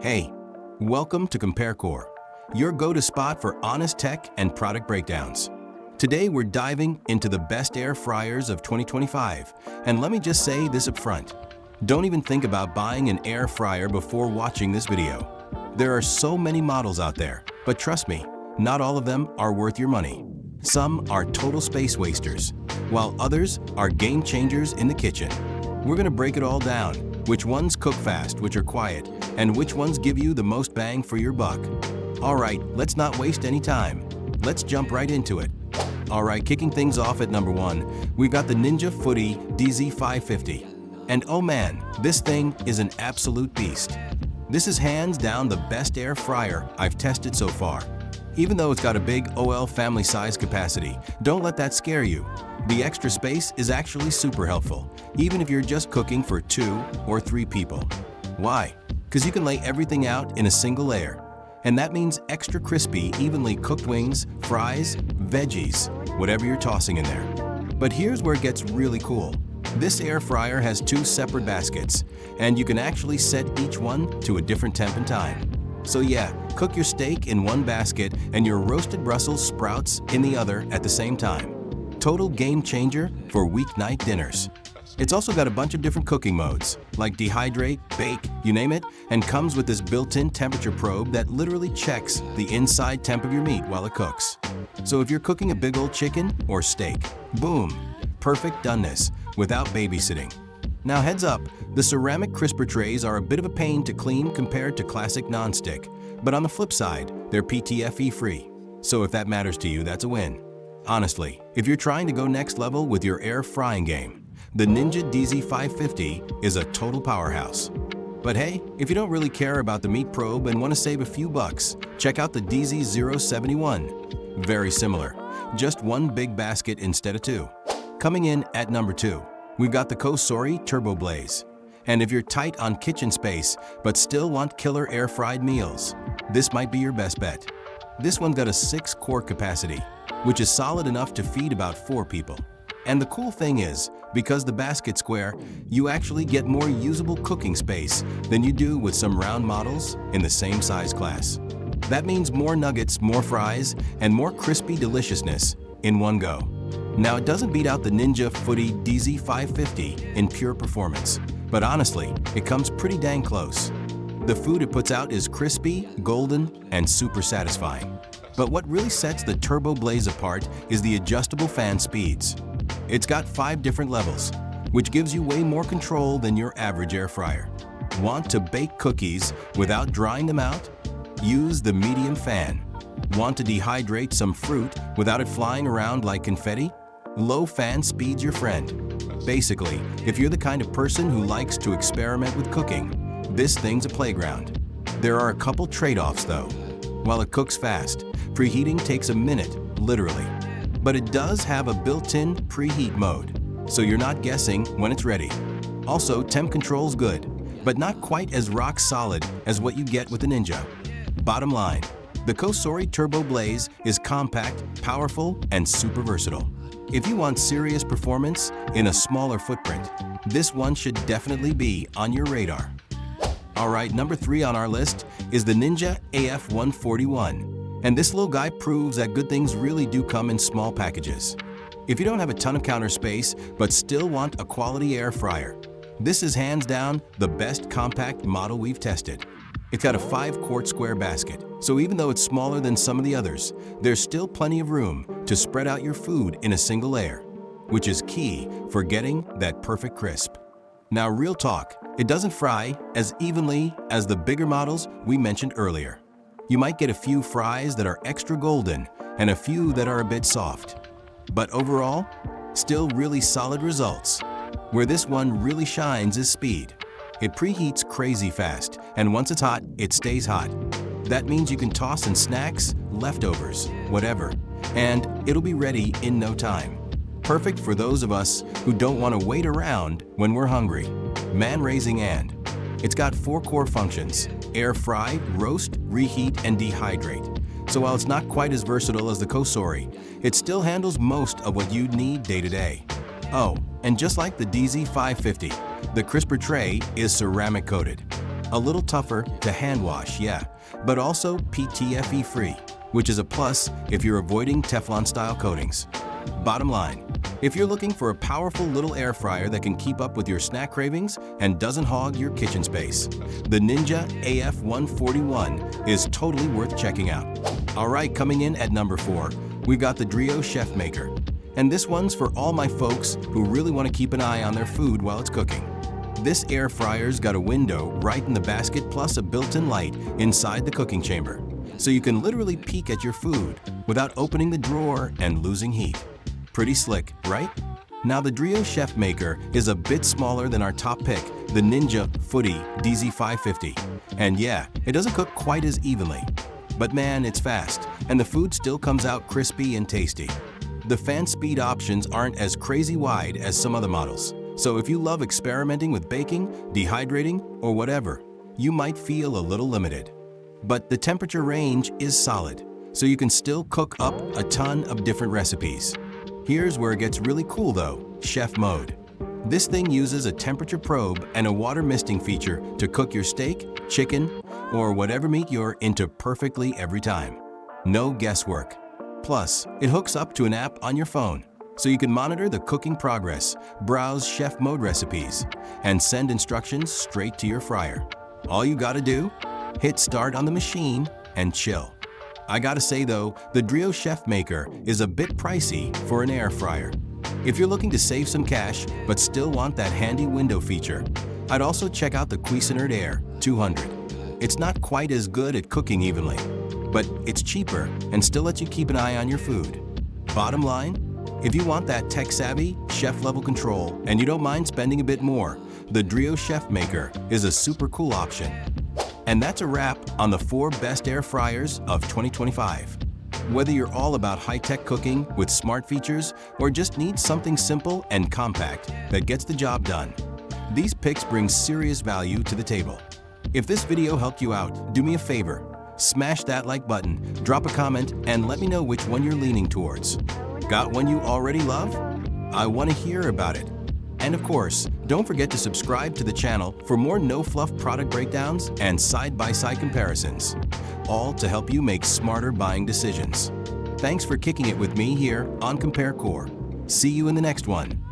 Hey, welcome to CompareCore, your go-to spot for honest tech and product breakdowns. Today we're diving into the best air fryers of 2025, and let me just say this up front. Don't even think about buying an air fryer before watching this video. There are so many models out there, but trust me, not all of them are worth your money. Some are total space wasters, while others are game changers in the kitchen. We're gonna break it all down. Which ones cook fast, which are quiet, and which ones give you the most bang for your buck. Alright, let's not waste any time. Let's jump right into it. Alright, kicking things off at number 1, we've got the Ninja Foodi DZ550. And oh man, this thing is an absolute beast. This is hands down the best air fryer I've tested so far. Even though it's got a big OL family size capacity, don't let that scare you. The extra space is actually super helpful, even if you're just cooking for 2 or 3 people. Why? Because you can lay everything out in a single layer. And that means extra crispy, evenly cooked wings, fries, veggies, whatever you're tossing in there. But here's where it gets really cool. This air fryer has 2 separate baskets, and you can actually set each one to a different temp and time. So yeah, cook your steak in one basket and your roasted Brussels sprouts in the other at the same time. Total game changer for weeknight dinners. It's also got a bunch of different cooking modes, like dehydrate, bake, you name it, and comes with this built-in temperature probe that literally checks the inside temp of your meat while it cooks. So if you're cooking a big old chicken or steak, boom, perfect doneness without babysitting. Now heads up, the ceramic crisper trays are a bit of a pain to clean compared to classic nonstick, but on the flip side, they're PTFE free. So if that matters to you, that's a win. Honestly, if you're trying to go next level with your air frying game, the Ninja DZ550 is a total powerhouse. But hey, if you don't really care about the meat probe and want to save a few bucks, check out the DZ071. Very similar, just one big basket instead of 2. Coming in at number 2, we've got the COSORI TurboBlaze. And if you're tight on kitchen space but still want killer air-fried meals, this might be your best bet. This one's got a 6-core capacity, which is solid enough to feed about 4 people. And the cool thing is, because the basket's square, you actually get more usable cooking space than you do with some round models in the same size class. That means more nuggets, more fries, and more crispy deliciousness in one go. Now it doesn't beat out the Ninja Foodi DZ550 in pure performance, but honestly, it comes pretty dang close. The food it puts out is crispy, golden, and super satisfying. But what really sets the TurboBlaze apart is the adjustable fan speeds. It's got 5 different levels, which gives you way more control than your average air fryer. Want to bake cookies without drying them out? Use the medium fan. Want to dehydrate some fruit without it flying around like confetti? Low fan speed's your friend. Basically, if you're the kind of person who likes to experiment with cooking, this thing's a playground. There are a couple trade-offs though. While it cooks fast, preheating takes a minute, literally. But it does have a built-in preheat mode, so you're not guessing when it's ready. Also, temp control's good, but not quite as rock solid as what you get with the Ninja. Bottom line, the COSORI TurboBlaze is compact, powerful, and super versatile. If you want serious performance in a smaller footprint, this one should definitely be on your radar. Alright, number 3 on our list is the Ninja AF141. And this little guy proves that good things really do come in small packages. If you don't have a ton of counter space but still want a quality air fryer, this is hands down the best compact model we've tested. It's got a 5-quart square basket, so even though it's smaller than some of the others, there's still plenty of room to spread out your food in a single layer, which is key for getting that perfect crisp. Now real talk, it doesn't fry as evenly as the bigger models we mentioned earlier. You might get a few fries that are extra golden and a few that are a bit soft. But overall, still really solid results. Where this one really shines is speed. It preheats crazy fast, and once it's hot, it stays hot. That means you can toss in snacks, leftovers, whatever, and it'll be ready in no time. Perfect for those of us who don't want to wait around when we're hungry. Man-raising and. It's got 4 core functions: air fry, roast, reheat, and dehydrate. So while it's not quite as versatile as the COSORI, it still handles most of what you'd need day to day. Oh, and just like the DZ550, the crisper tray is ceramic coated. A little tougher to hand wash, yeah, but also PTFE free, which is a plus if you're avoiding Teflon-style coatings. Bottom line, if you're looking for a powerful little air fryer that can keep up with your snack cravings and doesn't hog your kitchen space, the Ninja AF141 is totally worth checking out. Alright, coming in at number 4, we've got the Dreo ChefMaker. And this one's for all my folks who really want to keep an eye on their food while it's cooking. This air fryer's got a window right in the basket plus a built-in light inside the cooking chamber, so you can literally peek at your food without opening the drawer and losing heat. Pretty slick, right? Now the Dreo ChefMaker is a bit smaller than our top pick, the Ninja Foodi DZ550. And yeah, it doesn't cook quite as evenly. But man, it's fast, and the food still comes out crispy and tasty. The fan speed options aren't as crazy wide as some other models, so if you love experimenting with baking, dehydrating, or whatever, you might feel a little limited. But the temperature range is solid, so you can still cook up a ton of different recipes. Here's where it gets really cool though, chef mode. This thing uses a temperature probe and a water misting feature to cook your steak, chicken, or whatever meat you're into perfectly every time. No guesswork. Plus, it hooks up to an app on your phone, so you can monitor the cooking progress, browse chef mode recipes, and send instructions straight to your fryer. All you gotta do? Hit start on the machine and chill. I gotta say though, the Dreo ChefMaker is a bit pricey for an air fryer. If you're looking to save some cash but still want that handy window feature, I'd also check out the Cuisinart Air 200. It's not quite as good at cooking evenly, but it's cheaper and still lets you keep an eye on your food. Bottom line, if you want that tech-savvy, chef-level control and you don't mind spending a bit more, the Dreo ChefMaker is a super cool option. And that's a wrap on the 4 best air fryers of 2025. Whether you're all about high-tech cooking with smart features or just need something simple and compact that gets the job done, these picks bring serious value to the table. If this video helped you out, do me a favor. Smash that like button, drop a comment, and let me know which one you're leaning towards. Got one you already love? I want to hear about it. And of course, don't forget to subscribe to the channel for more no-fluff product breakdowns and side-by-side comparisons, all to help you make smarter buying decisions. Thanks for kicking it with me here on CompareCore. See you in the next one.